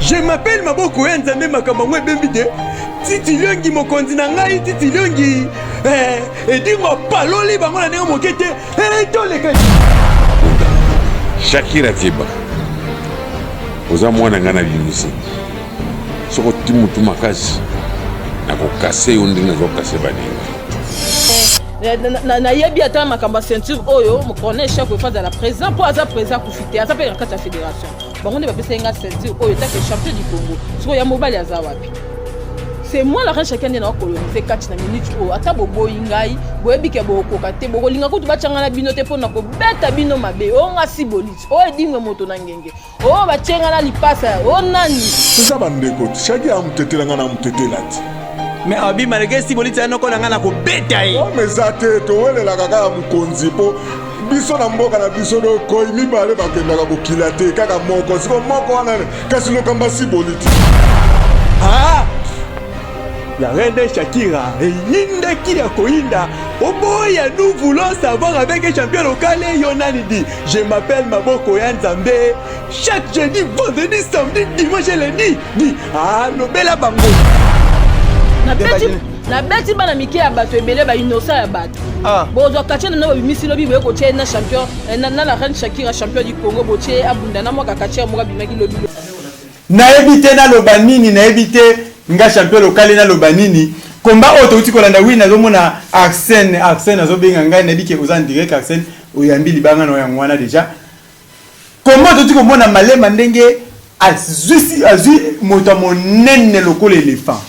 Je m'appelle Maboko ya Nzambe makambo ebembide. Titi Liongi mokonzi na ngai Titi Liongi. Edingo paloli bango na ndenge mokete. Toleka. Shakira Tiba. Oza mwana ngana binisi. Soko timutu makasi. Nako kase yondi nazo kase baninga. Na yebi ata makamba ceinture oyo mo connaît chaque fois dans la président pour aza président kufite aza pe kata fédération. Bango ne ba pesa nga ceinture oyo ta que champion du Congo. Soko ya mobali aza wapi? C'est moi la reine chacun na coloniser 4 na minute o ata bobo ingai boyebi ke bokoka te bokolinga kutu bachanga na bino te pona ko beta bino mabe o nga sibolite o edinga moto na ngenge o bachenga na lipasa o nani ça bandeko chaki amutetelanga na mutetelati Mais abi malgré sibolite anoko na ko beta ye o mezate to welela kaka mukonzi po biso na mboka na biso do ko mibale bakendaka kokila te kaka moko siko moko wana kasi no kamba sibolite ah. La reine Shakira et Yinde qui a koinda. Oh boy, nous voulons savoir avec un champion local Yonani dit. Je m'appelle Maboko ya Nzambe. Chaque jeudi, vendredi, samedi, dimanche et lundi. Dit ah Nobela bango. Na beti bana miki ya bato ebele ba innocent ya bato. Ah. Bozo kache na bimisi lobi boye ko na champion na la reine Shakira champion du Congo boche abunda na moka kache mo bimaki lobi. Na éviter na lobanini na éviter nga champion local na lobanini combat auto ti kolanda wi na zomona Arsène azobenga ngai na bike oza direct Arsène oyambi libanga no yangwana déjà comment auto ti komona malema ndenge azui moto monene lokola éléphant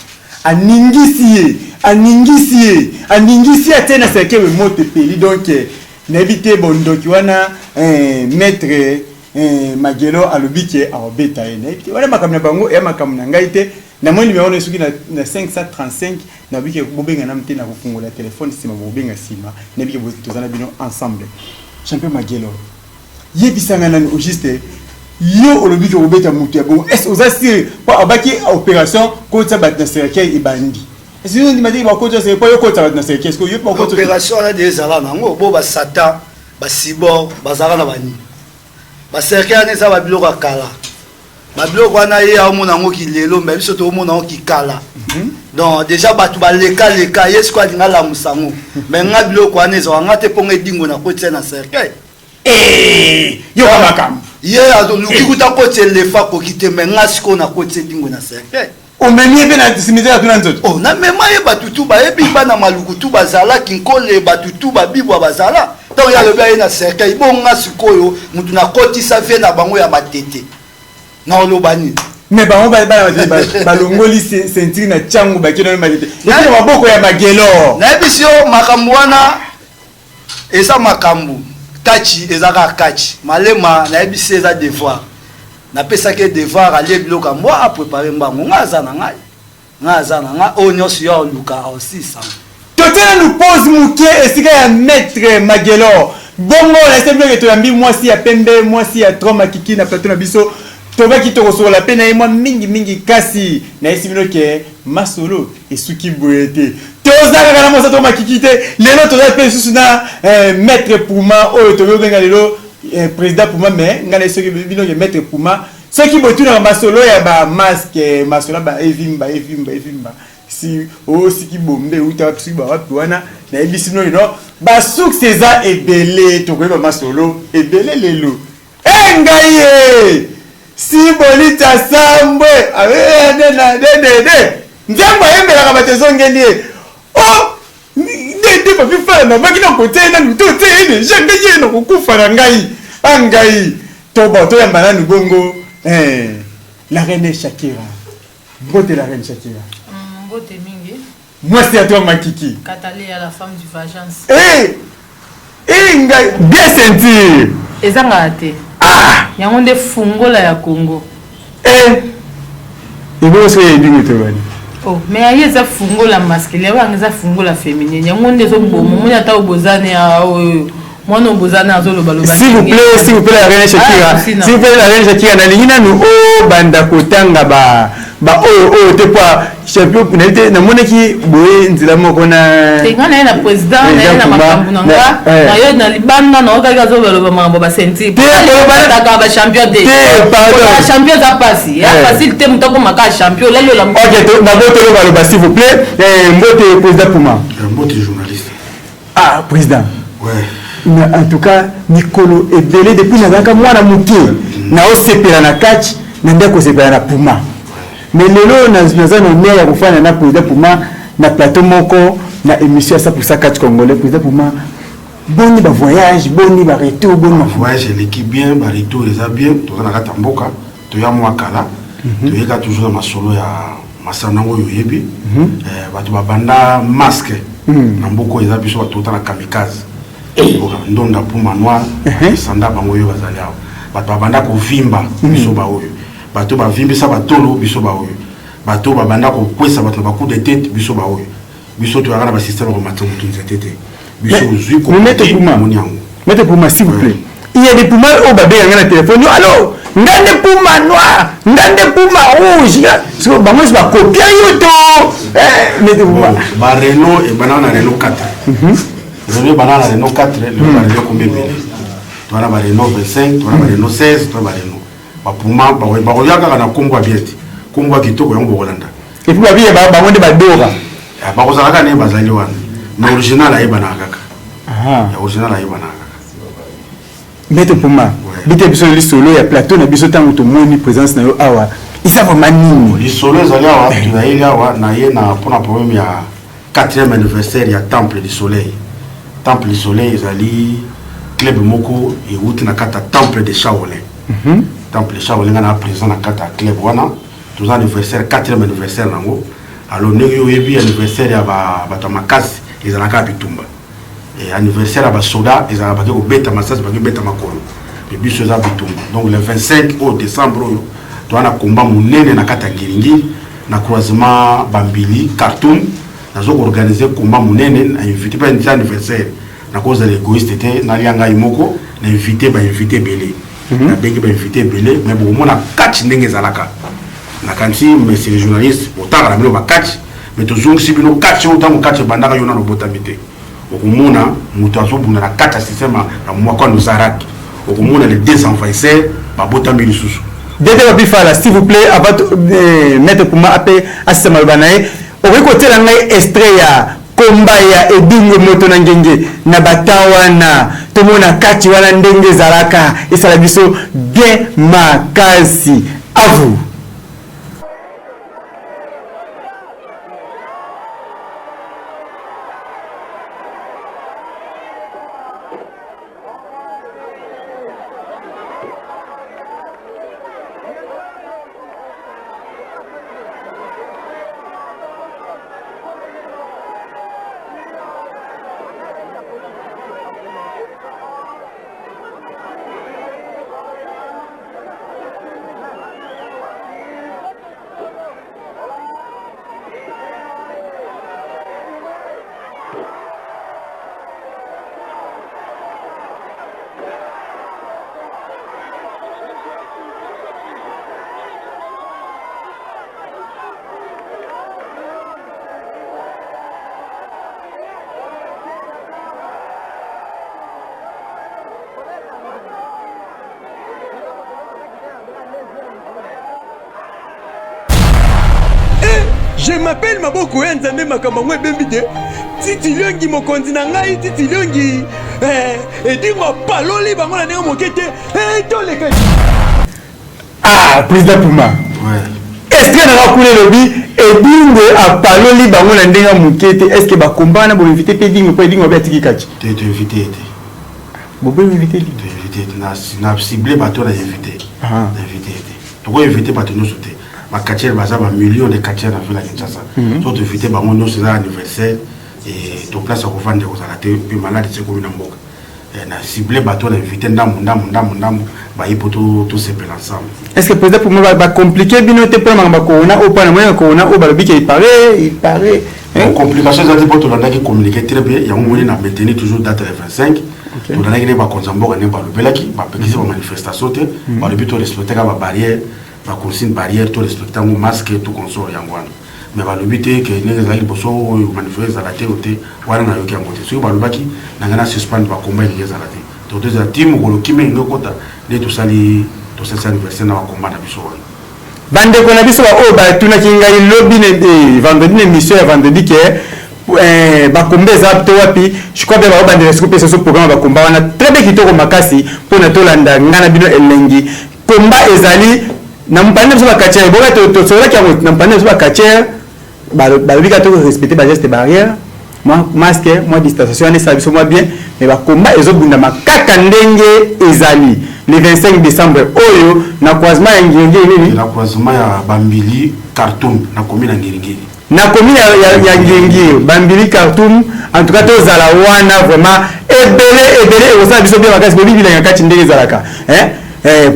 aningisi tena sekewe moto peli donc na éviter bondoki wana maître Magelo alobike awabeta ene wala makamna bango ya makamna ngai te na moi numéro nesuki na 535 na bike bobenga na mte na kofungola téléphone sima bobenga sima na bike tozana bino ensemble champion Magelo yebisanga na au juste yo olobike obeta mutu ya bon est aux assir pas abaki opération kota batna cercueil ibandi est-ce que on dit ba kota c'est pas yo kota batna cercueil est-ce que yo pas kota opération na des ala nango bo ba satan ba sibor bazara na bani ba cercueil ne ça ba biloko akala ba biloko wana ye amona ngo ki lelo mais biso to omona ngo ki kala donc déjà batu ba leka yesu kwa ngala musango mais nga biloko wana zo ngate ponga dingo na kota na cercueil yo makam ye azo luki kuta kota lefa ko kite mais nga siko na kota dingo na cercueil o meni pe na cimetière tuna nzoto oh na mema ye batutu ba yebi bana malukutu bazala kinkole batutu ba bibwa bazala donc ya le bien na cercueil bonga sikoyo mutu na koti sa vie na bango ya matete na olobani mais bango ba longoli ceinture na changu ba kino matete na maboko ya Magelo na ebisio makambo wana eza makambo kachi ezaka kachi malema na ebisi eza devoir na pesa ke devoir aller bloka moi a préparer mbango ngaza na ngai onyosi yo luka aussi ça totela nous pose muke esika ya maître Magelo bongo la semble que toyambi mwasi ya pembe mwasi ya troma kiki na plateau na biso tobaki tokosola la pena et moi mingi kasi na esimino ke masolo esuki boyete tozaka kana mwasa troma kiki te lelo toza pe susu na maître Pouma oyo tobenga lelo président Pouma mais ngana esoki bino ke maître Pouma soki botuna masolo ya ba masque masolo ba evimba si o siki bombe uta psi ba wapi wana na ebisino ino ba succesa ebele to ko ba solo ebele lelo engaye si bolita sambwe ave na de nzemba yembela ka batezo ngeni oh de pa fifa na makina ko tena nto tene jembe yeno ko kufa na ngai angai to ba to yamba na ngongo la reine Shakira bote la reine Shakira Bote mingi. Moi c'est à toi Makiki. Katali à la femme du Vagence. Bien sentir. Ezanga ate. Ah. Yango nde fungola ya Congo. Ibo so yedingi to bani. Oh, mais aye za fungola masculine, wa ngeza fungola féminine. Yango nde zo bomo, mona ta obozane ya mwana obozane azolo baloba. S'il vous plaît la reine Shakira. S'il vous plaît la reine Shakira na lingina no o banda kotanga ba te pa champion na été na monaki boye nzela moko na tenga na na président na makambu na nga na yo na libanda na okaka zo belo makambo ba senti pe ba champion de ba champion za pasi ya facilité mutoko maka champion lelo la OK to na boto ba s'il vous plaît mbote président Puma mbote journaliste président ouais en tout cas Nicolo ebele depuis na zaka mwana muke na osepela na catch na ndeko sepela na Puma. Mais lelo naza na honneur ya kufanya na président Puma na plateau moko na émission ça pour ça catch congolais président Puma boni ba voyage boni ba retour boni ba voyage l'équipe bien ba retour eza bien to na kata mboka to ya mwa kala to yeka toujours na masolo ya masana ngo yoyebi bato ba banda masque na mboko eza biso bato na kamikaze ndonda Puma noir sanda bango yo bazali awo bato ba banda ko vimba biso ba oyo bato ba vimbisa batolo biso ba oyo bato ba banda ko kwesa bato ba coup de tête biso ba oyo biso to yaka na ba système ko matango tunza tete biso zui ko mettez Puma s'il vous plaît il y a des Puma au babé ngana téléphone alors ngande Puma noir ngande Puma rouge so bango ba copier yo to mettez Puma ba Renault et banana Renault 4 vous banana Renault 4 le Renault combien belé to na ba Renault 25 to na ba Renault 16 to ba Renault ba Puma ba yaka na kombo bieti kombo kitoko yango bolanda et puis ba biye ba ngonde ba dora ba ko zalaka ne bazali wana na original ayi bana kaka ya original ayi bana kaka mettez Puma bité biso li solo ya plateau na biso tango to moni présence na yo awa isa vraiment nini li solo zali awa tu na ile awa na ye na pona problème ya 4e anniversaire ya Temple du Soleil Temple du Soleil zali club moko et wuti na kata Temple de Shaolin Temple de Shaolin na président na kata club wana tous anniversaire 4e anniversaire nango alors ne yo yebi anniversaire ya ba makasi ezalaka bitumba et anniversaire ya ba soda ezalaka ko beta masasi ba beta makolo et biso za bitumba donc le 25 au décembre to ana combat munene na kata ngiringi na croisement Bambili Khartoum nazo organiser combat munene na invité pas un anniversaire na cause de l'égoïste était na lianga imoko na invité belé na bengi ba invité belé mais bon mona catch ndenge zalaka na kanti mais c'est les journalistes autant la mino ba catch mais toujours si bino catch autant catch bandaka yona no botamité okumona mutazo buna na catch système na mwako no zaraki okumona les deux envahisseurs ba botameli susu dede ba bifala s'il vous plaît avant mettre Puma appel à système albanae au côté la ngai extrait ya komba ya edingo moto na ngenge na batawana tomona kati wana ndenge zalaka esala biso bien makasi à vous. Je m'appelle Maboko Nzambe Makamangwe Bembide. Titi Liongi mokonzi na ngai Titi Liongi. Edingo paloli bango na ndenge mokete. Toleka. Président Puma. Ouais. Est-ce que na kule lobi Edingo a paloli bango na ndenge mokete? Est-ce que ba kombana bo inviter Edingo po Edingo ba tiki kachi? Tu invité. Bo be inviter lui. Tu invité na ciblé bateau na invité. Invité. Tu ko inviter bateau no sauter. Ma quartier baza ba millions de quartiers na ville ya Kinshasa. So tu invité bango no c'est anniversaire et to place ko vendre ko zalate pe malade c'est comme na mboka. Na ciblé bateau na invité ndambo ba ipoto tout se pela ensemble. Est-ce que peut-être pour moi va compliquer bino te pour mamba ko na o pa na moyen ko na o ba lobi que il paraît complication ça pour tout le monde qui communiquer très bien ya ngoni na maintenir toujours date le 25. Tout le monde qui va konzambo ne ba lobelaki ba petite manifestation te ba lobi to respecter ba barrière ba consigne barrière to respecter un masque tout consort yangwana mais balobi te ke ndenge ezalaki liboso oyo manifeste ezala te ote wana nayoki yango te soki balobaki nanga na suspendre bakomba elingi ezala te to tozala ti mokolo kimi elingi okota nde tosali anniversaire na bakomba na biso wana bandeko na biso baoyo batunaki ngai lobi vendredi na émission ya vendredi ke bakomba eza to wapi je crois mpe baobandela siko mpe soso programme bakomba wana très bien kitoko makasi mpona tolanda ngai na bino elengi komba ezali na mpande biso bakatiere boka tosolaki yango na mpande biso bakatiere balobi ka torespecte bageste barrière masque mwa distanciation wana esala biso mwa bien mais bakomba ezobundama kaka ndenge ezali le 25 décembre oyo na croisement ya ngingiri nini na croisement ya bambili Khartoum na komi na ngingiri na commune ya ngingiri bambili Khartoum en tout cas tozala wana vraiment ebele ekosala biso bien makasi bobi bilanga kati ndenge ezalaka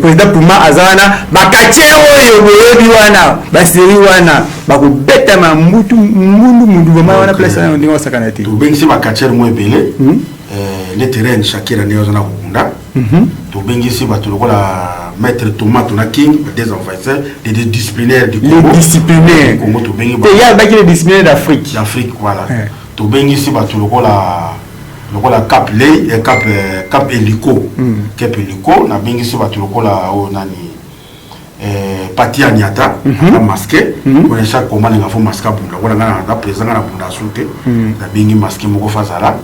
président Puma azana bakatiere oyo boyebi wana baseri wana bakobetama mundu vraiment wana place na ndenge osakana te tobengisi bakatiere mo ebele le terrain Shakira ndenge ozana kokunda tobengisi bato lokola maître Thomas na King des envahisseurs des disciplinaires du Congo les disciplinaires Congo tobengi te ya baki les disciplinaires d'Afrique voilà tobengisi bato lokola cap lay et cap hélico cap hélico na bengisi bato lokola o nani Patia Niata na masqué pour chaque combat nga fo masque bunda wala na président na bunda soute na bengi masqué moko fazala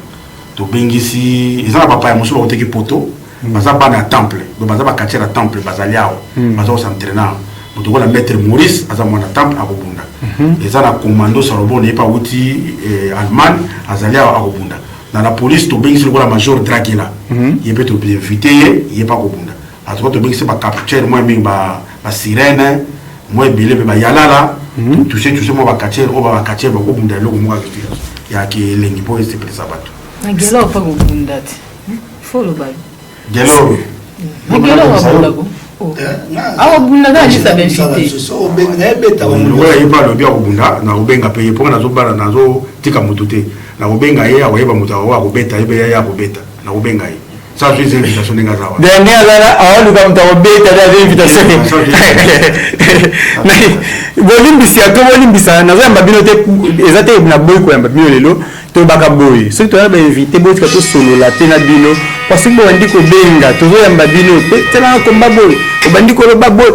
to bengisi ezala papa ya musuba oteki poto baza bana temple do baza ba katiera temple bazaliao baza s'entraîner mutu kola maître Maurice aza mwana temple akobunda ezala commando Salomon epa uti Allemagne azaliao akobunda na la police to bengisi lokola major Dragila yebe to invité yepa kobunda ato to bengisi ba capitaine moi mingi ba sirène moi bilé ba yalala toucher moi ba katiera o ba katiera ko bunda loko mo ya ki lengi po ese pesa bato ngelo pa ko bunda ti folo ba ngelo ngelo awa bunda da jisa benfité so benga ebeta wala yipa lo bia ko bunda na obenga pe po na zo bala na zo tika mutute na obenga ye aweba mutawa wa kobeta ibe ya kobeta na obenga ye ça c'est une invitation ninga zawa dernier là awa luka mutawa beta da invitation bolimbisa to bolimbisa na zamba bino te ezate na boy ko yamba bino lelo to baka boy so to ba invité boy ka to solo la te na bino parce que bandi ko benga to yamba bino te na ko mbaboy obandi ko ba boy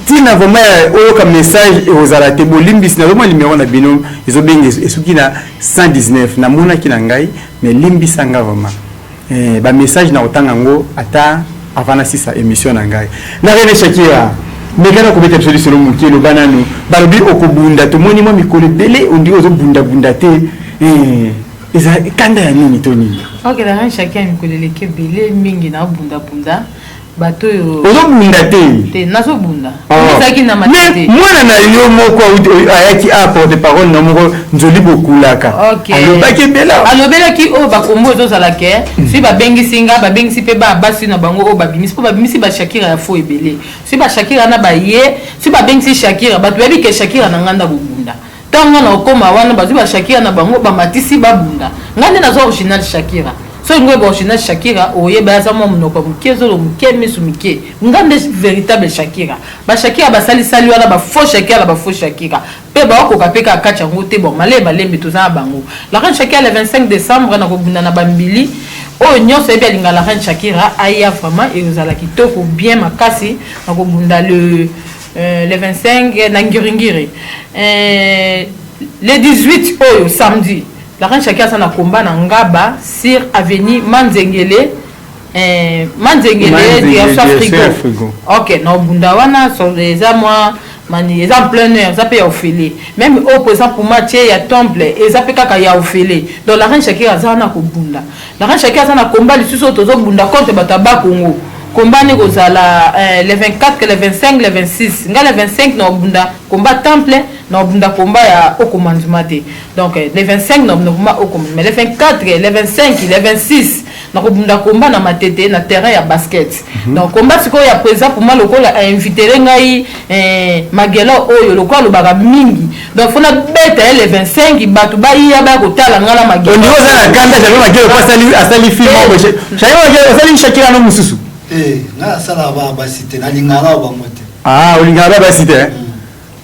tina vraiment o ka message ozala te bolimbisa na vraiment numéro na bino ezo benga esuki na 119 na mona ki na ngai mais limbisa nga vraiment ba message na otanga ngo ata avant na sisa émission na ngai na René Shakira mekana ko beta solution lo mukelo bananu balobi okobunda to moni mo mikolo bele ondi ozo bunda te eza kanda ya nini to nini ok la René Shakira mikolo leke bele mingi na bunda bato yo ozo bunda te nazo bunda ezaki na matete mwana na yo moko ayaki apporte parole na moko nzoli bokulaka alobaki bela alobelaki o bakombo ezozala ke si babengisi nga babengisi mpe basi na bango o babimisi mpo babimisi bashakira ya fo ebele si bashakira na baye si babengisi shakira bato bayebi ke shakira na nganda bobunda ntango na okoma wana bazwi bashakira na bango bamatisi babunda nga nde nazo original shakira so ngwe ba original Shakira oyeba ya samo munoko mukezo lo mukemisu mike ngande véritable Shakira ba Shakira ba sali wana ba faux Shakira pe ba ko kapeka akacha ngote bon malembe to za bango la reine Shakira le 25 décembre na ko bunda na bambili o nyonso ebi alinga la reine Shakira aya vraiment ezala kitoko bien makasi na ko bunda le 25 na ngiringiri le 18 oyo samedi la reine Shakira sana combat na Ngaba sur avenue Manzengele frigo. OK, na bunda wana so les moi mani les en plein air ça peut offiler même au présent pour match ya temple et ça peut kaka ya offiler donc la reine Shakira sana ko bunda la reine Shakira sana combat les sous tozo bunda contre bataba Congo combat ne kozala le 24 le 25 le 26 nga le 25 na bunda combat temple na bunda combat ya okomandumate donc le 25 na bunda okomandumate mais le 24 le 25 le 26 na bunda combat na matete na terrain ya basket donc combat siko ya présent pour moi lokola a invité ngai magelo oyo lokola lobaka mingi donc fona beta le 25 batu ba ya ba kotala ngala magelo on dirait ça kanda jabe magelo pas sali film chayo magelo sali Shakira no mususu na sala ba basite na lingala ba mote olingala ba basite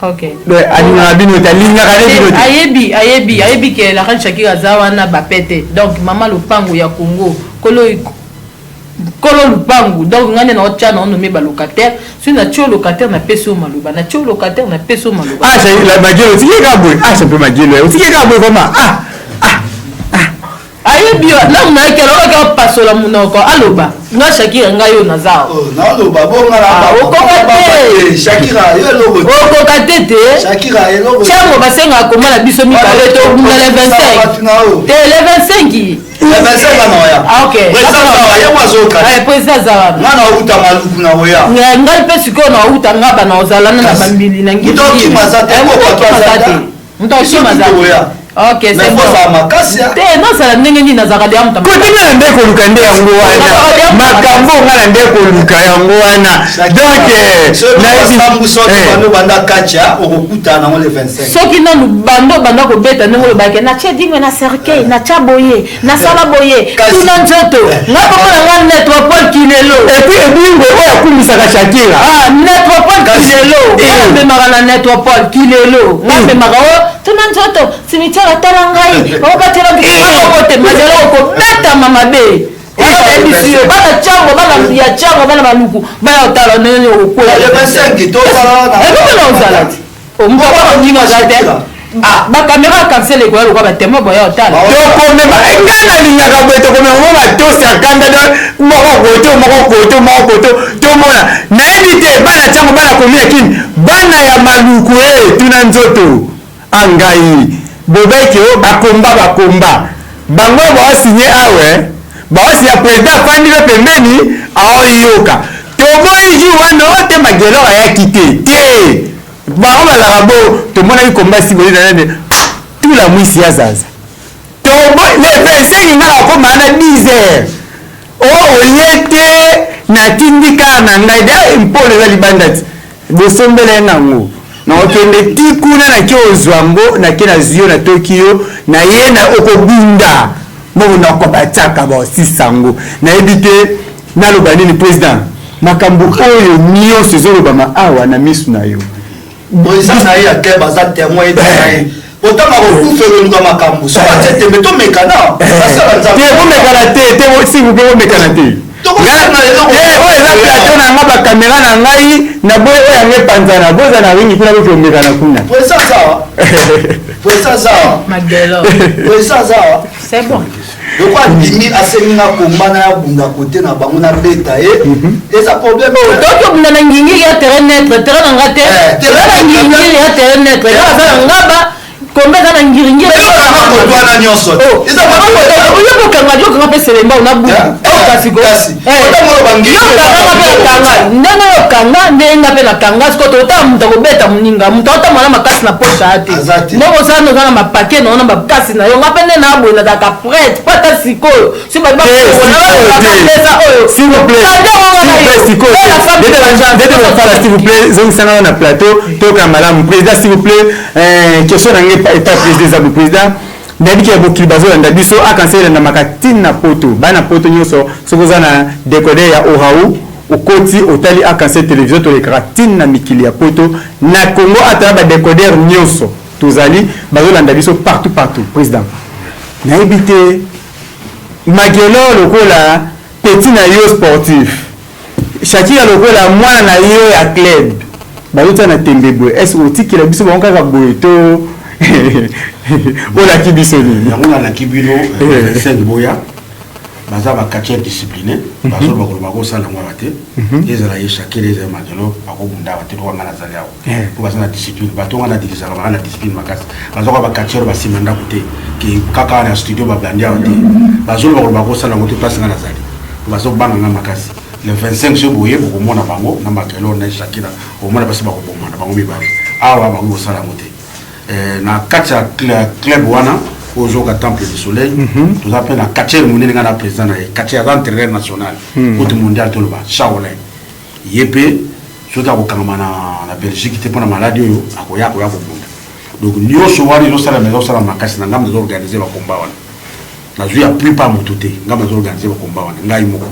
OK. Alinga bino talinga kale ayebi que la reine Shakira zawana bapete. Donc maman Lupango ya Congo. Kolo Lupango. Donc ngane na otcha na nommé ba locataire. Si na tio locataire na peso maluba. Na tio locataire na peso maluba. Ah, c'est la magelo. Tu es gaboué. Ah, c'est un peu magelo. Tu es gaboué comment? Ayebi là on a que là on passe la munoko. Aloba. Nga Shakira nga yo nazao. Na loba bonga la okokate. Shakira yo lobo. Okokate te. Shakira yo lobo. Tiamo basenga komala biso mi kale to le 25. Te le 25. Le 25 na ya. Ah OK. Président ya mwazoka. Président zawa. Ngana uta maluku na oya. Ngal pe siko na uta ngaba na ozala na bambili na ngi. Mtoki mazate ko kwa mazate. Mtoki mazate. OK, c'est bon. Te non ça ndenge ni nazaka de amta. Ko tinga ndeko lukande yango wana. Makambo ngala ndeko luka yango wana. Donc na sambu soto bando banda kacha okukuta na le 25. Soki na bando ko beta ndenge ba ke na chedingwe na cercueil na chaboye na sala boye. Tuna nzoto. Ngako na netropole kilelo. Et puis ebingo oya kumisaka Shakira. Ah, netropole kilelo. Ngame magana netropole kilelo. Ngame magao tuna nzoto. Cimetière talangai. O batela kote mazelo ko beta mama be. Bana chango bana ya chango bana maluku bana otala nene okola le 25 to sala na na ozalati ombo kwa ndinga zate ah ba caméra cancel ko yalo kwa batema boya otala to komema ngana linyaka boto komema mo ba to sakanda do moko koto to mona na éviter bana chango bana komia kini bana ya maluku tuna nzoto angai bobeke o bakomba bango ba signé awe basi ya président fandile pembeni aoyoka toboyi wana te magelo ayakite te bango balabo tomona ikomba siboli nane tout la mwisi ya zaza tobo le 25 ngala ko mana 10 heures oyete na tindika na ngai da impole za libandati bosombele nango na okende tikuna na kiozwambo na kina zio na Tokyo na yena okobunda mo na ko bataka ba sisango na ebite na lobanini président makambo oyo niyo sezolo ba awa na misu na yo président na ya ke baza témoin de otama ko kufelo nga makambo so ba tete meto mekana basala nza te ko mekana te si vous pouvez mekana te plateau na nga bakamera na ngai na boye oyo yange panzana boza na ringi kuna bokiomekana kuna c'est bon donc andimi aseminga kombana ya bunda kote na bango na beta eza problème donc bunda na ngingi ya terrain net terrain na ngate terrain na ngingi ya terrain net ya ngaba kombe na ngiringi ko na nyonso eza ko kanga jo kanga pese lemba na bu kasi ko otamo bangi ndana yo kanga ndenga pe na kanga sko to ta muta ko beta muninga muta ta mwana makasi na poche ate ndoko sana na mapake na ona makasi na yo ngapende na abo na ka prête pata sikoyo si ba ba pesa oyo s'il vous plaît sikoyo s'il vous plaît zongisa na plateau to kamala président s'il vous plaît question na état président du président ndabiki ya bokili bazolanda biso akansele na makatina poto bana poto nyonso sokoza na décoder ya Ohaou okoti otali akansele télévision to lekratine na mikili ya poto na Congo atala ba décoder nyonso tozali bazolanda biso partout président na ebité magelo lokola petit na yo sportif Shakira lokola mwana na yo ya club bazota na tembebwe est-ce otiki la biso bango kaka boye to ola kibisoni yango na kibino 5 boya baza ba quartier discipliné bazo ba ko sala ngwa te ezala ye Shakira ezala magelo akobunda ba te ko ngana zali yawo ko baza na discipline ba to ngana dilisa ba na discipline makasi bazo ba quartier ba simanda ko te ki kaka na studio ba blandia te bazo ba ko sala ngoto place ngana zali bazo banga ngama makasi le 25 je boye ko mona bango na magelo na Shakira ko mona basi ba ko bomana bango mibale awa ba ko sala ngote na kacha club wana ozoka temple du soleil tout appelle na kacha monene ngana président na kacha d'entraîneur national pour mondial to loba Shaolin yepe soka ko kangama na Belgique te pona maladie yo akoya ko bunda donc nyoso wari zo sala mezo sala makasi na ngam zo organiser ba combat wana na zo ya plus pas mototé ngam zo organiser ba combat wana ngai moko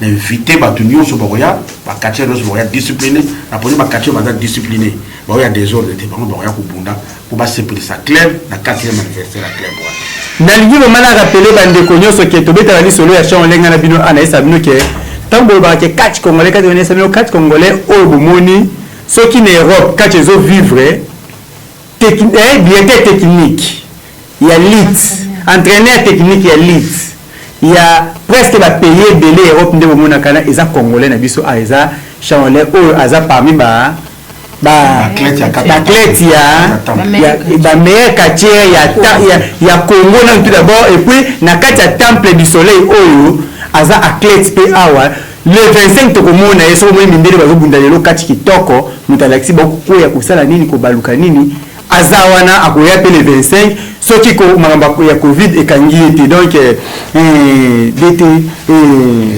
invité bato nyonso bakoya bakatier nyonso bakoya discipliné na poni bakatier baza discipliné bakoya désordre te bango bakoya kobunda po basepelisa club na 4e anniversaire ya club wana nalingi bomana rappele bandeko nyonso ke tobetaka lisolo ya champ olenga na bino anaisa bino ke ntango bolobaka ke catch congolais kati anaisa bino catch congolais oyo bomoni soki na Europe catch ezovivre directeur technique ya lit entraîneur technique ya lit il y a presque ba payer belé Europe nde bomona kana eza congolais na biso eza chanolais oyo aza parmi ba athlète ya ba meilleur quartier ya Congo na tout d'abord et puis na kati ya temple du soleil oyo aza athlète pe awa le 25 tokomona yeso mo mindele bazobunda lelo kati kitoko mutalexi boko ya kusala nini ko baluka nini azawana akoya pe le 25 soki ko makambo ya covid ekangi ete donc DT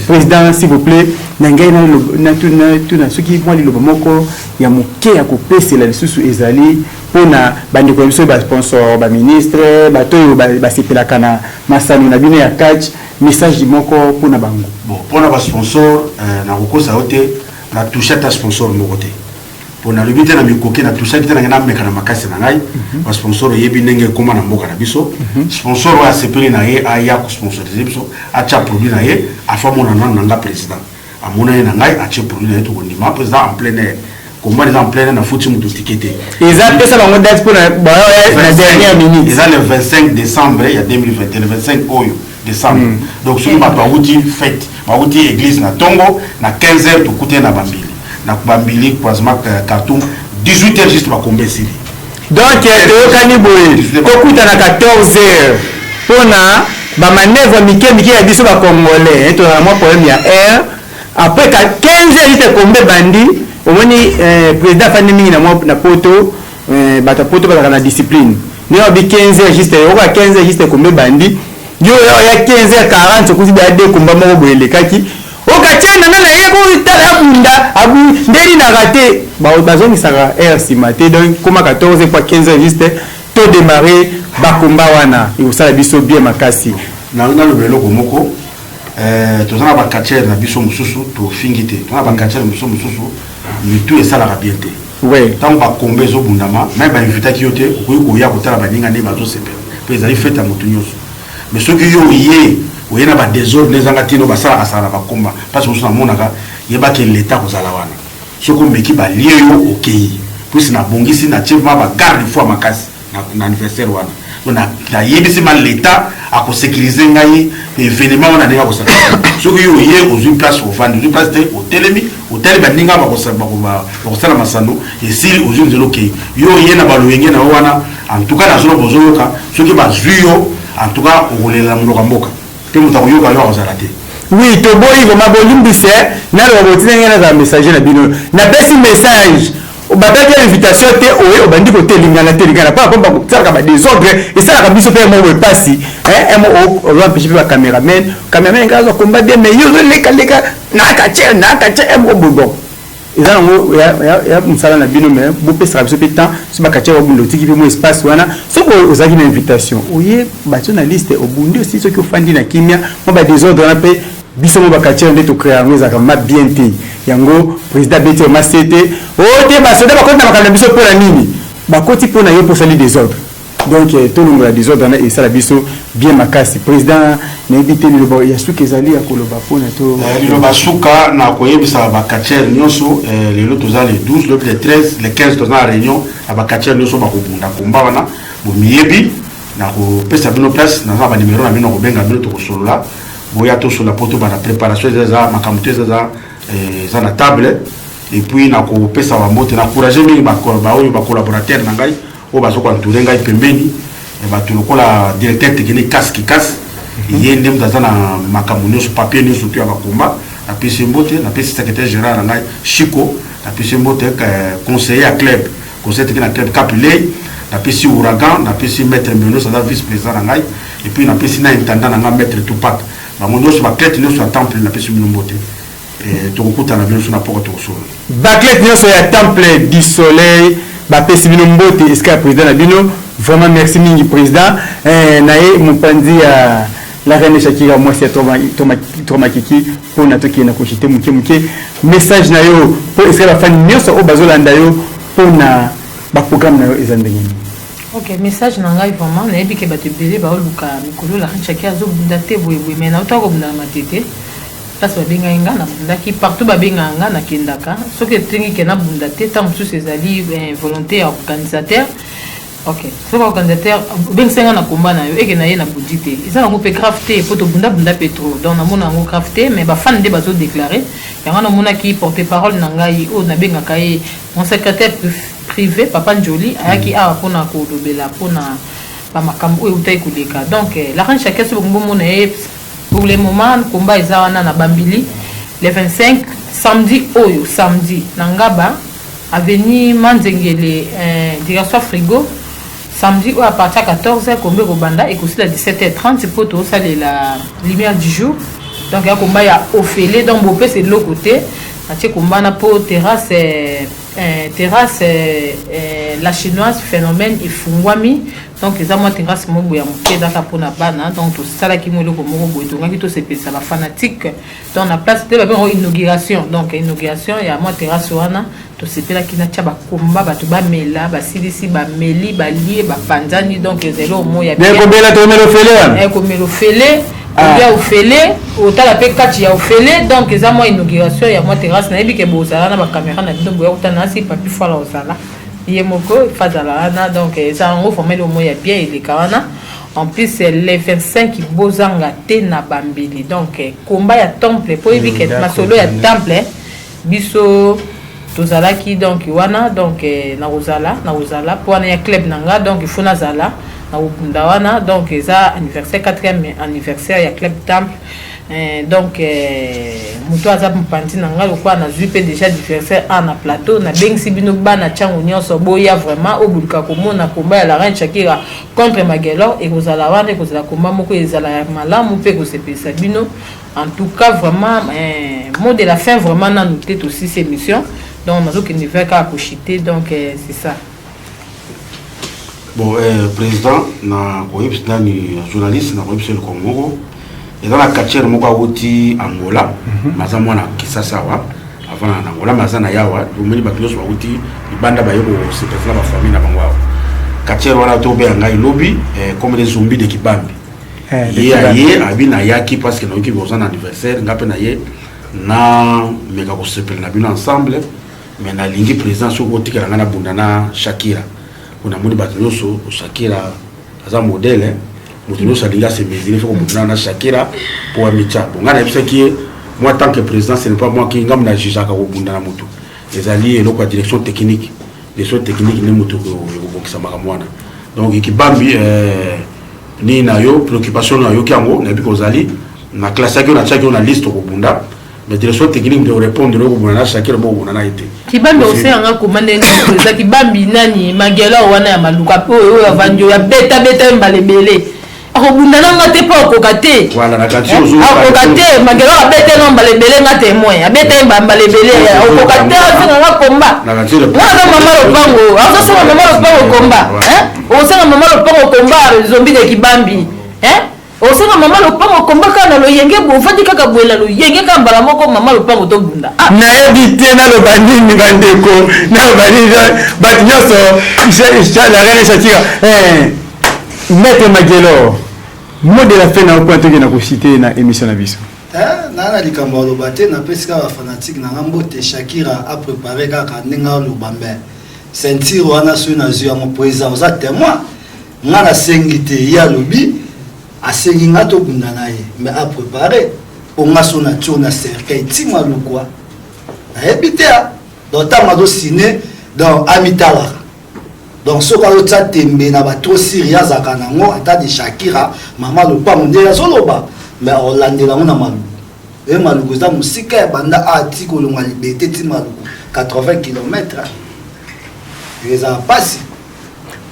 président s'il vous plaît na ngai na soki moi liloba moko ya moke ya kopesela lisusu ezali pona bandeko biso ba sponsor ba ministre bato yo basepelaka na masano na bino ya catch message moko pona bango bon pona ba sponsor na kokosa ote na toucher ta sponsor moko te pona le bité na mikoke na toucher kita na meka na makasi na ngai ba sponsor yebi ndenge koma na mboka na biso sponsor wa sepeli na ye aya ko sponsoriser biso acha produit na ye afamona na nga président amona ye na ngai acha produit na ye to kondima président en plein air comment les en plein na futi mutu tikete eza pesa bango date pour na dernière minute eza le 25 décembre il y a 2021 le 25 oyo décembre donc soki bato bauti fête bauti église na tongo na 15h tokute na bambili na bambili croisement cartoon 18h juste bakombe esili donc toyokani boye kokuta na 14h mpona bamanevre mike ya biso bacongolais tozala mwa problème ya air après 15h juste kombe bandi omoni président afandi mingi na poto bato poto bazalaka na discipline nde babi 15h juste okoka 15h juste kombe bandi yo ya 15h40 sokuti bade komba moko boye elekaki okatiana na ye kotala bunda abu ndeli na rate bazongisaka air nsima te donc koma 14 kwa 15h juste to démarrer bakomba wana ekosala biso bien makasi naloba eloko moko toza na bakatiere na biso mosusu tofingi te toza na bakatiere na biso mosusu mitu esalaka bien te ntango bakomba ezobundama me bainvitaki yo te okoki koya kotala baninga nde bazosepela mpo ezali fete ya motu nyonso mais soki yo oye na badésordre ezanga tino basalaka sala na bakomba mpasi mosusu namonaka yebaki leta kozala wana soki omeki balie yo okei puisi nabongisi na tie ma bagarde fois makasi na anniversaire wana nayebisi ma leta akosécurize ngai événement wana ndenge akosala soki yo oye ozwi place ovandi ozwi place te otelemi otali baninga bakosala masano esili ozwi nzela okei yo oye na balowenge na yo wana en tout cas nazolo bozoyoka soki bazwi yo en tout cas okolela monoko ya mboka mpe moto akoyoka yo akozala te oui toboyi vraimen bolimbise naloba botina ngai nazala messager na bino napesi message bataki invitation te oye obandi kotelingana par rapport bakosalaka badésordre esalaka biso mpe moko epasi oempêche mpe bacameraman ngai azwa komba bien mais yo ozolekaleka nakatiere moko bon eza nango ya mosala na bino mais bopesaka biso mpe temps so bakatiere babunda otiki mpe mo espace wana soki ozalaki na invitation oye batio na liste obundi osi soki ofandi na kimia mo badésordre wana mpe biso mo bakatiere nde tocréa yango ezalaka ma bien te yango président beti omase te ote basoda bakoti na makambo na biso mpona nini bakoti mpona yo mposali désordre donc tolongola désordre wana esala biso bien makasi président nayebi te liloba ya suka ezali ya koloba mpona to liloba suka na koyebisa bakatiere nyonso lelo toza le 12 le 13 le 15 toza na réunion ya bakatiere nyonso bakobunda komba wana bomiyebi na kopesa bino place naza banimero na bino kobenga bino tokosolola boya tosola po tobana préparation eza makambo te eza na table et puis na kopesa bambote na encourage mingi baoyo bacolaborateur na ngai oyo bazokoantoure ngai pembeni bato lokola directeur technique kasi ye nde moto aza na makambo nyonso papier nyonso to ya bakomba napesi mbote napesi secrétaire général na ngai chiko napesi mbote conseiller ya club conseiller technique na club capilei napesi ouragan napesi maître menos aza vice président na ngai et puis napesi na intendant na ngai maître tupak bango nyonso baclete nyonso ya temple napesi bino mbote tokokutana bino so na poko tokosola baclete nyonso ya temple du soleil bapesi bino mbote esika ya président na bino vraiment merci mingi président na ye mopanzi la reine Shakira moi c'est Thomas Kiki pour na to qui na kochité muke message na yo pour essayer la fan nyonso o bazolanda yo pour na ba programme na yo ezandengeni. Ok, message na ngai vraiment na yebi ke bato belé ba luka mikolo la reine Shakira zo bunda te boye mais na to ko bunda matete place babenga nga na bundaki partout babenga nga na kendaka soki tengi ke na bunda te tant sous ces ali volonté organisateur. Ok, so organisateur ben senga na combat na yo et que na ye na budité ils ont coupé crafté photo bunda pétro donc na mona ngo crafté mais ba fan de bazo déclarer yanga na mona ki porter parole na ngai o na benga kai mon secrétaire privé papa Njoli ayaki a pona ko dobela pona ba makambo o utai kuleka donc la reine chacun se bombo mona pour le moment combat ezana na Bambili le 25 samedi oyo samedi na Ngaba avenue Manzengele direction frigo samedi à partir de 14h combat Robanda et aussi à 17h30 pour tout ça la lumière du jour donc il y a combat ya Ophélie donc Bopé c'est de l'autre côté à combat na pour terrasse la chinoise phénomène et fungwami donc ils ont monté terrasse mo boya moké dans pour na bana donc tout ça là qui mo le ko mo boy donc qui tout c'est ça la fanatique dans la place de la inauguration donc inauguration il y a mo terrasse wana to c'est là qui na tcha ba komba ba to ba mela ba silisi ba meli ba lié ba panzani donc zelo mo ya bien ko bela to melo fele ko melo fele bien au fele au tala pe kati ya au fele donc ils ont mo inauguration il y a mo terrasse na yebi ke bozala na ba caméra na bindo boya utana si papi fala osala yemoko fazala na donc ça en formé le moya bien il est kana en plus c'est les 25 qui bozanga te na Bambili donc combat ya temple pour éviter que masolo ya temple biso tozala ki donc wana donc na rozala pour na club nanga donc il faut na zala na ubunda wana donc ça anniversaire 4e anniversaire ya club temple donc muto aza mpanti nanga lokwa na zupe déjà anniversaire na plateau na bengsi bino bana chango nyonso boya vraiment obuluka komona combat la reine Shakira contre Magelor et kozala wana kozala combat moko ezala ya malamu pe kosepesa bino en tout cas vraiment mot de la fin vraiment na noté aussi ces missions donc nazo ki ne fait qu'à cochiter donc c'est ça. Bon président na koyebs nani journaliste na koyebs le Congo et dans la quartier moko awoti Angola maza mwana kisasa wa avant na Angola maza na yawa domeni ba piloso awoti libanda ba yoko se pefla ba famille na bango quartier wana to be ngai lobby comme les zombies de Kibambi ye abina yaki parce que na yoki bozana anniversaire ngape na ye na mega ko se na bino ensemble mais na lingi président so ko tikala na bunda na Shakira on a moni ba piloso Shakira aza modèle Moutino Salinga se mesurer, il faut qu'on Shakira pour Amicha. Bon, moi, tant que président, ce n'est pas moi qui ngam na juge à Kabunda Moutou. Les alliés et la direction technique, les choses techniques, les moutons qui sont maramouana. Donc, il Bambi, ni na yo, préoccupation na yo qui ango, n'a plus qu'aux alliés, na classe qui on a chaque on a liste au Bunda. Mais direction technique de répondre au Bunda, Shakira bon on a été. Kibambi aussi en commandé ça Kibambi nani Magela wana ya maluka po yo ya vanjo ya beta mbalebele. Akobunda nanga te pa okokate voilà na kanti ozo okokate Magela abete no mbalebele nga témoin abete mbalebele okokate asenga komba na kanti le wana mama lopango azosenga mama lopango komba osenga mama lopango komba zombi de Kibambi osenga mama lopango komba kana lo yenge bo fandi kaka bwela lo yenge kambala moko mama lopango to bunda na ebite na lo banini bandeko na banini batinyoso la reine Shakira Maître Magelor mot de la fin na point to na ko citer na émission na biso na likambo lo baté na pesika ba fanatique na ngambote Shakira a préparé kaka ninga lo bambe sentir wana so na zua mo président za témoin ngana sengité ya lobi a senginga to bunda na ye mais a préparé o ngaso na tona cercueil tima lo quoi a habité dans ta mado ciné dans Amitala. Donc ce qu'on a tembe na ba trop sérieux zakanango ata de Shakira maman le pas mondial soloba mais on landela on a malu et maluko za musika banda ati ko longa liberté ti maluko 80 km les a passé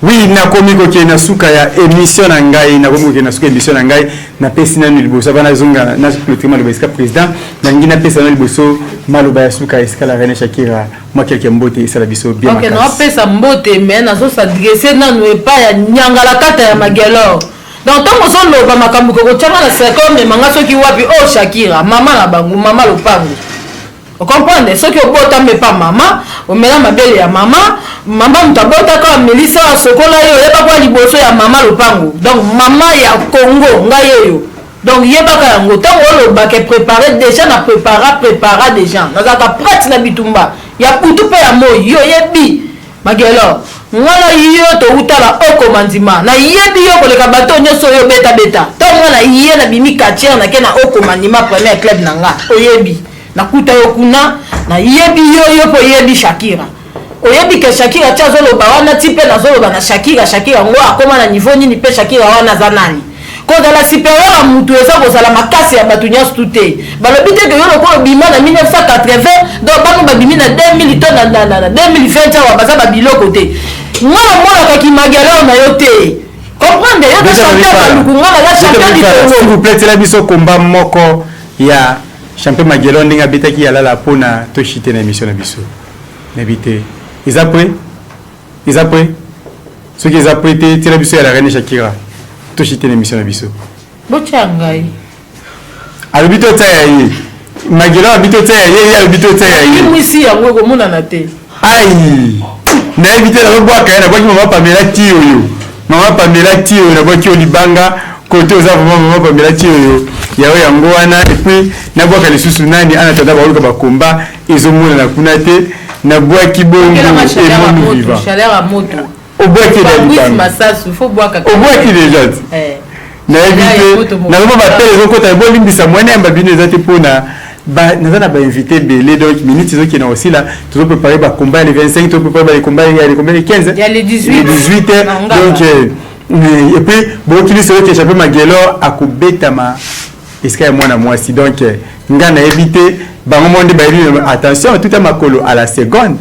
oui na komiko ke na suka ya émission na ngai na komiko ke na suka émission na ngai na pesi na liboso bana zonga na le témoin de Beska président na ngina pesa na liboso maloba ya suka escala reine Shakira moi quelqu'un mbote et ça la biso bien makasi. OK, no pesa mbote mais na so s'adresser na no pas ya nyangala kata ya Magelor donc ntango ozoloba makambo kokotyanga na cercle omemanga soki wapi o Shakira mama na bango mama lopango okomprendre soki obotami epa mama omela mabele ya mama moto abotaka amelisa asokola ye oyeba kwa liboso ya mama lopango donc mama ya Congo ngai eyo donc yebaka yango ntango olobaka préparé déjà na prépara déjà nazalaka prête na bitumba ya butu mpe ya moi yo yebi Magelo ngala yo to utala okoma ndima na yebi yo koleka bato nyonso yo beta ntango na ye na bimi katiere na ke na okoma ndima premier club na nga oyebi nakuta yo kuna na yebi yo po yebi Shakira oyebi ke Shakira tia zoloba wana tipe na zoloba na Shakira ngo akoma na niveau nini pe Shakira wana za nani kozala supérieur a mutu eza kozala makasi ya bato nyonso tute balobi te ke yo lokolo bima na 1980 donc bango babimi na 2000 to na 2020 awa baza babiloko te nga omonaka Kimagelo na yo te comprendre yo te chanteur baluku nga naza chanteur du Congo s'il vous plaît tela biso komba moko ya champion Magelo ndenge abetaki yalala mpona toshite na émission na biso nayebi te eza prêt soki eza prêt te tela biso ya la reine Shakira toshite na émission na biso botya ngai alobi totaya ye Magelo alobi totaya ye alobi totaya ye mwisi yango ekomonana te ai nayebi te nazobwaka ye nabwaki mama Pamela ti oyo nabwaki olibanga kote oza vraiment mama Pamela ti oyo yawe yango wana epuis nabwaka lisusu nani ana tata baoluka bakomba ezomonana kuna te nabwaki bongo emonu vivant obwaki déjà nayebi te nazoma bapele ezokota ebolimbisa mwana ya babino eza te mpona naza na bainvité ebele donc minute ezokena osila tozoprépare bakomba ya le 25 tozoprépare bakomba ya le 15 le 18 donc et puis bokili soki champion Magelo akobetama esika ya mwana mwasi donc nga nayebi te bango monde bayebi attention tout à makolo à la seconde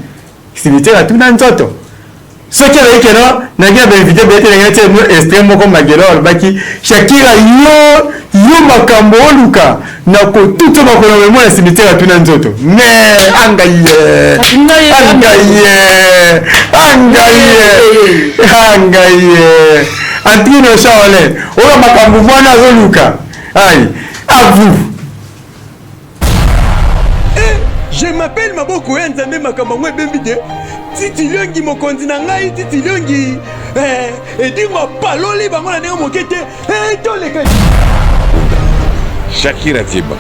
cimetière atuna nzoto soki azalaki keno nangi na bainvité bete nangi natie mo extrême moko Magelo alobaki Shakira yo makambo oluka na kotuta makolo memo na cimetière atuna nzoto mais angaye Antrino Shaolin oyo makambo mwana azoluka ai à vous. Je m'appelle Maboko ya Nzambe makambo ngwe bembide titi longi mokonzi na ngai titi longi edingo paloli bango na ndenge mokete toleka Shakira Tiba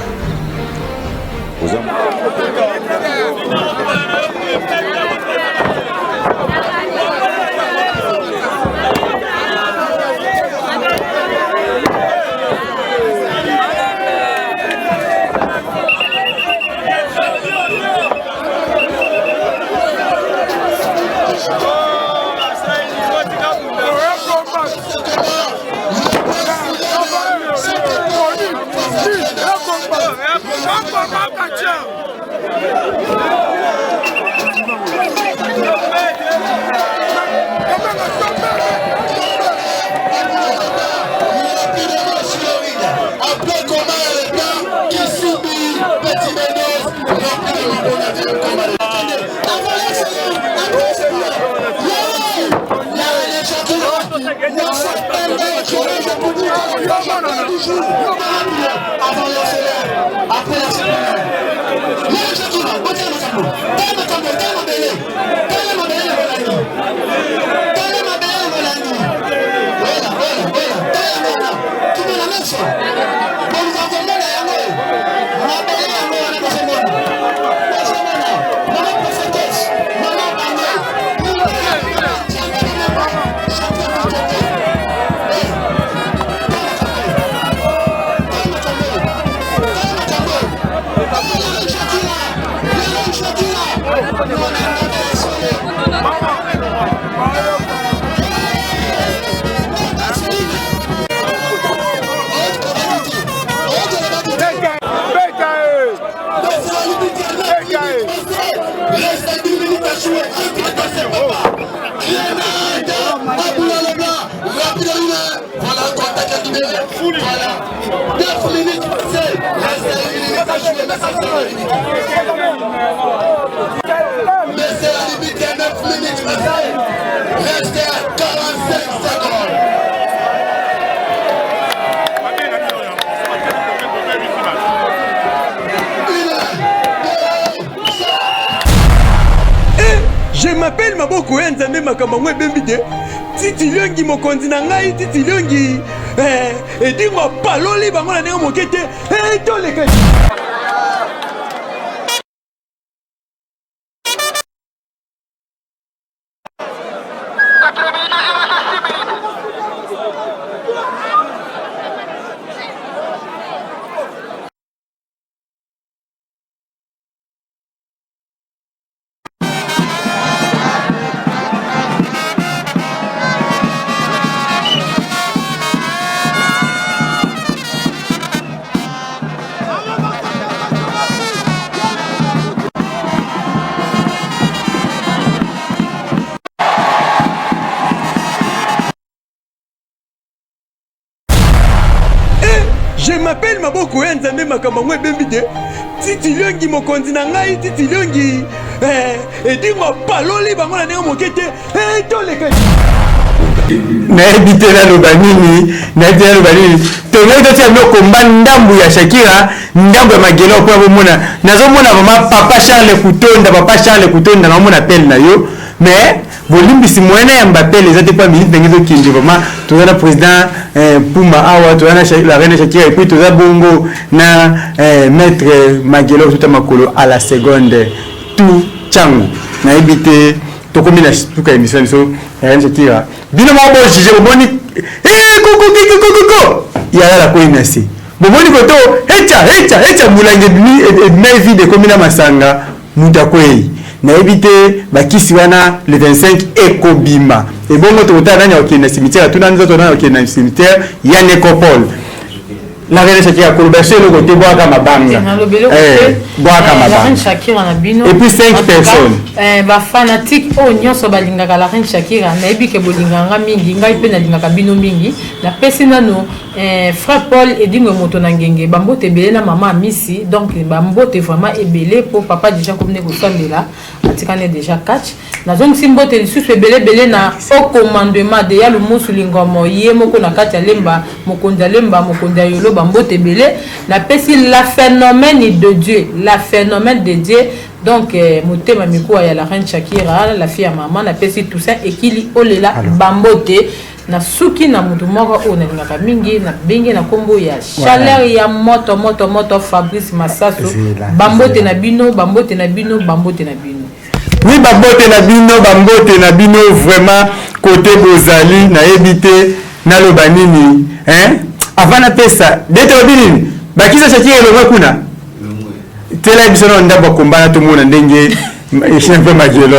Je m'appelle Maboko Nzambe Makamangwe Bembide. Titi Liongi mokonzi na ngai Titi Liongi. Edingo paloli bango na ndenge mokete. Toleka. Je m'appelle Maboko Nzambe Makamangwe Bembide. Titi Liongi mokonzi na ngai Titi Liongi. Edingo paloli bango na ndenge mokete. Toleka. nayebi te naloba nini toyei toti ya biloko mba ndambu ya Shakira ndambu ya Magelo mpo bomona nazomona mama papa Charles Kutonda naomona pele na yo mais bolimbisi moyena ya mbapele eza te mpo minute ndenge ezokende vraiment toza na président Puma awa toza na la reine Shakira epuis toza bongo na maître Magelo tuta makolo à la seconde tout changu nayebi te tokomi na suka émission biso reine Shakira bino moko jije bomoni koko yala ko inasi bomoni koto echa mulange na vide komi na masanga muta kwei nayebi te bakisi wana le 25 ekobima ebongo tokota nani okende cimetière tuna nzoto nani okende cimetière ya Nécropole la reine Shakira kolobashe le côté boaka mabanga boaka mabanga Shakira na bino et puis 5 personnes ba fanatique o nyonso balingaka la reine Shakira nayebi ke bolinganga mingi ngai pe nalingaka bino mingi na pesi nano frère Paul edingo moto na ngenge bambote belé na maman Missy donc bambote vraiment ebelé pour papa déjà comme ne kosambela atikane déjà catch na zone simbote lisusu ebelé na au commandement de ya le musulingomo ye moko na kati ya lemba mokonda yolo bambote belé na pesi la phénomène de Dieu donc motema mikuwa ya la reine Shakira la fille à maman na pesi tout ça ekili olela bambote na suki na mutu moko o na ngaka mingi na bengi na kombo ya chaleur ya moto Fabrice Massaso bambote na bino oui bambote na bino vraiment côté bozali na ebité na lobanini avant na pesa dete obini bakisa Shakira lo kuna tela biso na ndaba kombana to mona ndenge eshempe Magelo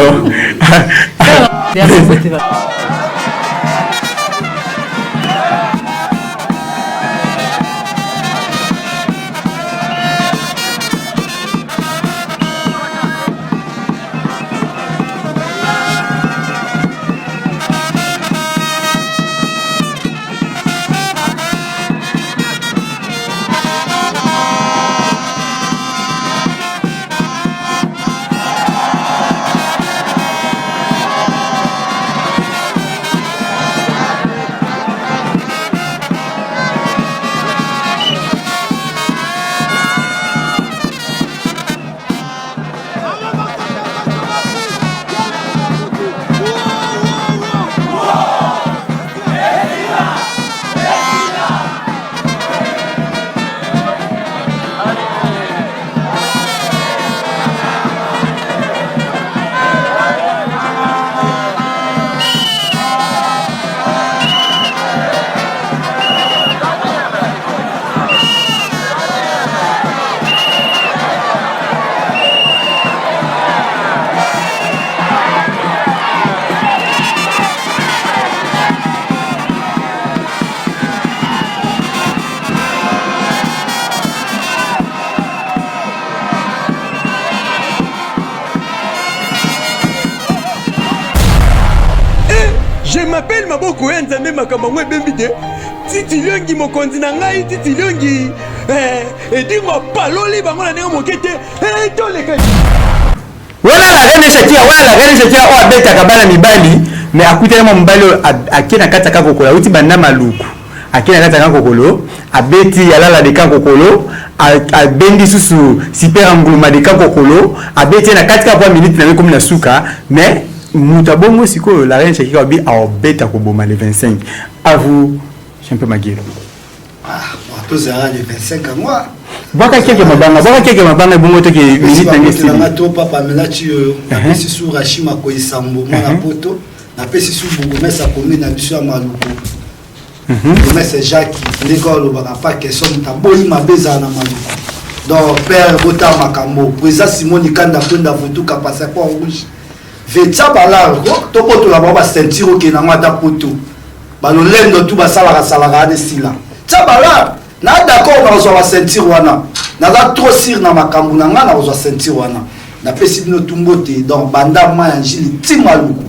Je m'appelle Maboko Nzambe Makamangwe Bembide. Titi Liongi mokonzi na ngai Titi Liongi. Edingo paloli bango na ndenge mokete. Toleka. Wala la reine Shakira o abeta kabana mibali mais akutela mo mbali akena kata kakokolo uti banda maluku akena kata kakokolo abeti yalala de kakokolo abendi susu super anguluma de kakokolo abeti na katika kwa minute na komi na suka mais Moutabongo siko la reine Shakira bi a obeta ko boma le 25. À vous, champion Maguelo. Tous les 25 mois. Baka keke mabanga bongo to ke minute na ngesi. Na to papa melati na pesi sur Rachima ko isambo mwana poto na pesi sur Bugumesa commune na biso ya Maluku. Bugumesa Jacques ndeko lo baka pa question taboli mabeza na Maluku. Donc père Bota Makambo, président Simon Nikanda Penda Vutuka passeport rouge. Vetia balar to poto la baba ceinture ke na mata poto. Balo lendo tu basala sala de sila. Tabala na d'accord na zo la ceinture wana. Na za trop sir na makambu na nga na zo ceinture wana. Na pesi bino tumbote donc banda ma njili timaluku.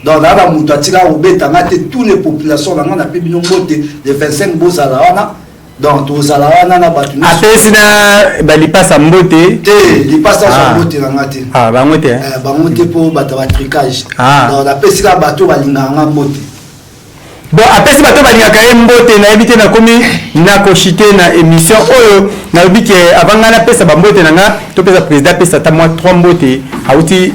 Donc na ba mutu atila obeta ngate toutes les populations na nga na pe bino mbote de 25 bozala wana. Donc tozala wana na batu. Apesi na bali pasa mbote. Te, li pasa so mbote na ngate. Ah ba ngote. Ba ngote po bata ba tricage. Donc na pesi la bato balinga nga mbote. Bon apesi bato balingaka ye mbote na ebite na komi na koshite na émission oyo na biki avanga na pesa bambote nanga to pesa président pesa ta moi 3 mbote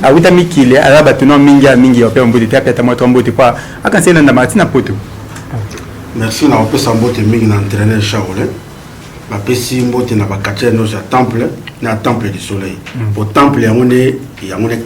auta mikile ala bato no mingi ya pe mbote ta peta moi 3 mbote kwa akansela na Martina Poto. Merci na pesa mbote mingi na entraîneur Shaolin. Ba pesi mbote na bakatche no ja temple na temple du soleil. Au temple ya ngone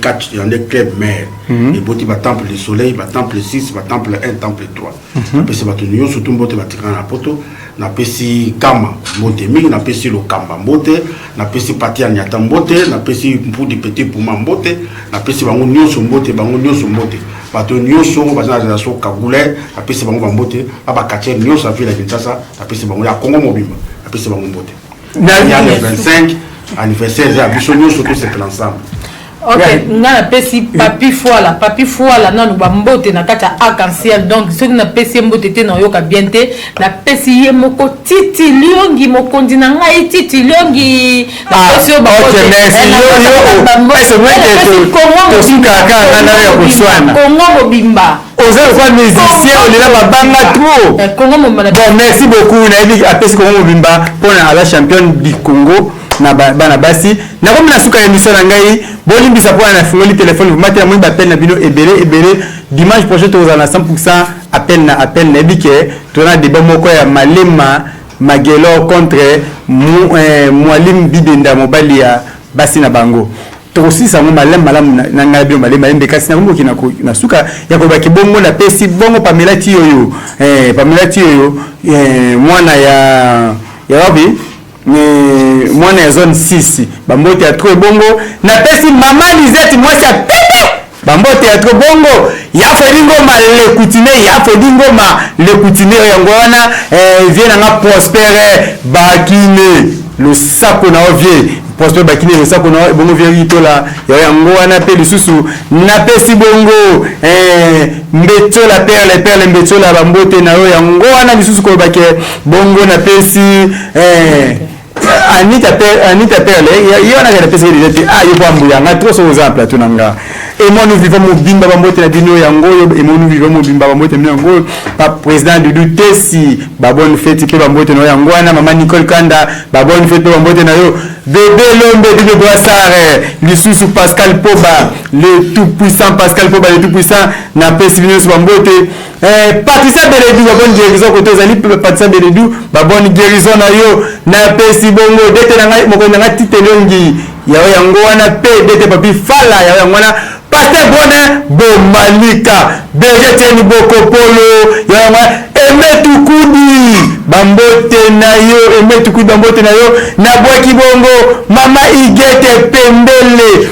4 ya des club mère. Et boti ba temple du soleil, ba temple 6, ba temple 1, temple 3. Na pesi ba tunyo surtout mbote ba tikana na poto, na pesi kama mbote mingi, na pesi lo kamba mbote, na pesi patia nyata mbote, na pesi mpudi petit puma mbote, na pesi bango nyonso mbote, bango nyonso mbote. Bato nyonso bazana za so kagule, na pesi bango mbote, aba katche nyonso a vila Kinshasa, na pesi bango ya Congo mobimba, na pesi bango mbote. Na le 25 anniversaire ya biso nyonso tous c'est ensemble. Ok, na pesi papi foala na nuba mbote na kata arc-en-ciel donc ce na pesi mbote te na yoka bien te na pesi ye moko titi liongi mokondi na ngai titi liongi na pesi yo ba Kongo mobimba oza kwa musicien olela babanga trop Kongo mobimba. Bon merci beaucoup na ebi apesi Kongo mobimba pona ala champion du Congo na bana basi na comme na suka émission na ngai bolimbisa po na fungoli téléphone vous matela moi appel na bino ebele dimanche prochain to na 100% appel na ebike to na débat moko ya Malema Maguelo contre Mwalim Bidenda mobali ya basi na bango to sisa mo Malema na ngai bino Malema mbekasi na ngo kina na suka ya ko baki bongo na pesi bongo Pamela Tioyo mwana ya wapi mwana ya zone 6 bambote ya trop bongo na pesi mama Lizette mwasi ya pepe bambote ya trop bongo ya fodingoma le coutine yango wana vient na Prospère Bakine le sako na ovie Prospère Bakine le sako na bongo vient itola yango wana pe lisusu na pesi bongo mbetola perle mbetola bambote na yo yango wana lisusu ko bake bongo na pesi Anita Perle, il y en a qui ont fait des et moi nous vivons mon bimba bambote na bino yango et moi nous vivons mon bimba bambote na yango pa président de Dutesi ba bonne fête pe bambote na yango na maman Nicole Kanda ba bonne fête pe bambote na yo bébé Lombe de Boissare lisusu Pascal Poba le tout puissant Pascal Poba le tout puissant na pesi bino bambote Patricia Beledou ba bonne guérison ko tozali Patricia Beledou ba bonne guérison na yo na pesi bongo dete na ngai moko na titelongi ya yango wana pe dete papi fala ya yango wana Pasteur Bonne Bomalika Bergeteni Bokopolo ya wana Emetukudi bambote na yo Emetukudi bambote na yo na bwaki bongo mama Igete Pembele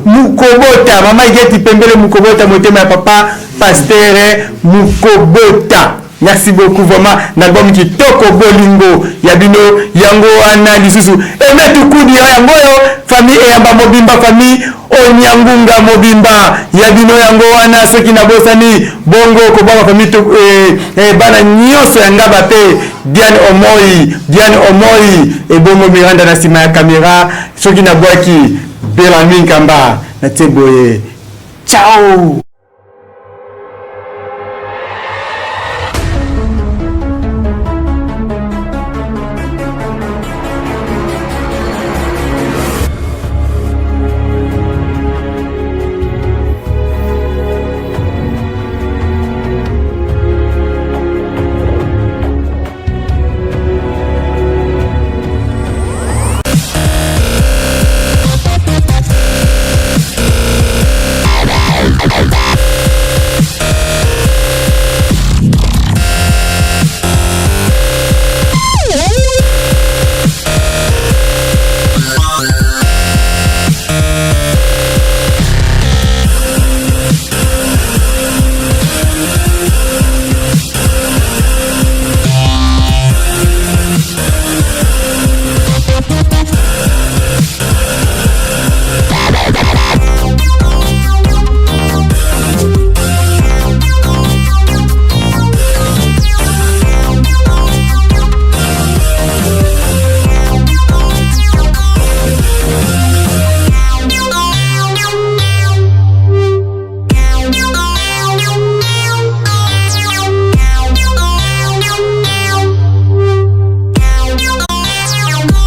Mukobota mama Igete Pembele Mukobota motema ya papa Pasteur Mukobota. Merci beaucoup vraiment l'album qui toko bolingo ya bino yango ana lisusu Emetukudi yango yo famille eyamba mobimba famille onyangunga mobimba ya bino yango ana soki na bosani bongo ko baba famille to bana nyonso yanga bape Diane Omoi e bongo Miranda na sima ya caméra soki na bwaki Belamin Kamba na teboye ciao.